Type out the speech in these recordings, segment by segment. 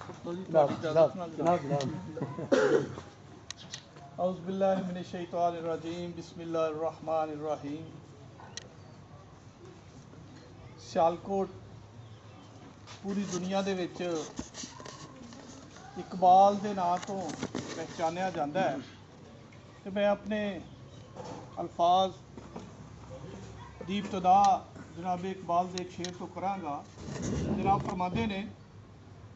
اعوذ باللہ من الشیطان الرجیم بسم اللہ الرحمن الرحیم. سیالکوٹ پوری دنیا دے وچ اقبال دے نام تو پہچانیا جاتا ہے کہ میں اپنے الفاظ دی ابتدا جناب اقبال دے ایک شعر تو کراں گا. جناب فرماندے نے،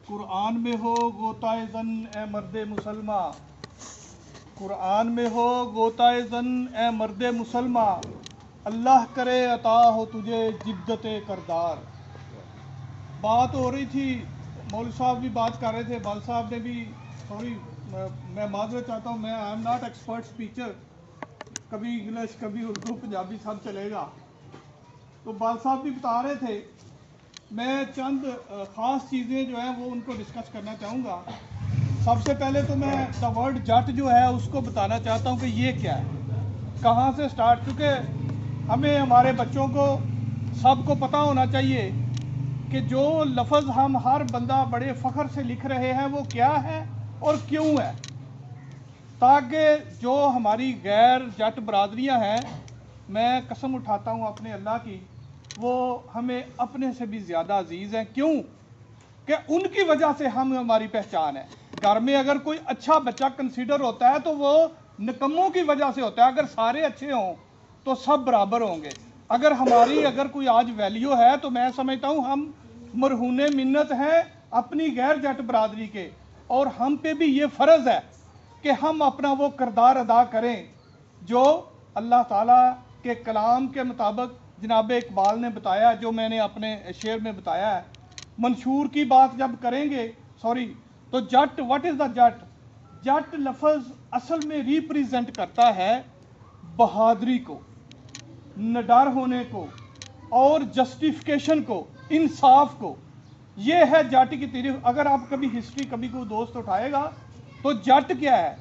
قرآن میں ہو غوطۂ زن اے مرد مسلمہ، قرآن میں ہو غوطۂ زن اے مرد مسلمہ، اللہ کرے عطا ہو تجھے جدت کردار. بات ہو رہی تھی، مولوی صاحب بھی بات کر رہے تھے، بال صاحب نے بھی، سوری میں معذرت چاہتا ہوں، میں آئی ایم ناٹ ایکسپرٹ اسپیچر، کبھی انگلش کبھی اردو پنجابی سب چلے گا. تو بال صاحب بھی بتا رہے تھے، میں چند خاص چیزیں جو ہیں وہ ان کو ڈسکس کرنا چاہوں گا. سب سے پہلے تو میں دا ورڈ جٹ جو ہے اس کو بتانا چاہتا ہوں کہ یہ کیا ہے، کہاں سے سٹارٹ، کیونکہ ہمیں ہمارے بچوں کو سب کو پتہ ہونا چاہیے کہ جو لفظ ہم ہر بندہ بڑے فخر سے لکھ رہے ہیں وہ کیا ہے اور کیوں ہے، تاکہ جو ہماری غیر جٹ برادریاں ہیں، میں قسم اٹھاتا ہوں اپنے اللہ کی، وہ ہمیں اپنے سے بھی زیادہ عزیز ہیں. کیوں کہ ان کی وجہ سے ہماری پہچان ہے. گھر میں اگر کوئی اچھا بچہ کنسیڈر ہوتا ہے تو وہ نکموں کی وجہ سے ہوتا ہے. اگر سارے اچھے ہوں تو سب برابر ہوں گے. اگر کوئی آج ویلیو ہے تو میں سمجھتا ہوں ہم مرہون منت ہیں اپنی غیر جٹ برادری کے، اور ہم پہ بھی یہ فرض ہے کہ ہم اپنا وہ کردار ادا کریں جو اللہ تعالیٰ کے کلام کے مطابق جناب اقبال نے بتایا، جو میں نے اپنے شعر میں بتایا ہے. منشور کی بات جب کریں گے، تو جٹ، واٹ از دا جٹ؟ جٹ لفظ اصل میں ریپریزنٹ کرتا ہے بہادری کو، نڈر ہونے کو، اور جسٹیفیکیشن کو، انصاف کو. یہ ہے جٹ کی تعریف. اگر آپ کبھی ہسٹری کبھی کوئی دوست اٹھائے گا تو جٹ کیا ہے؟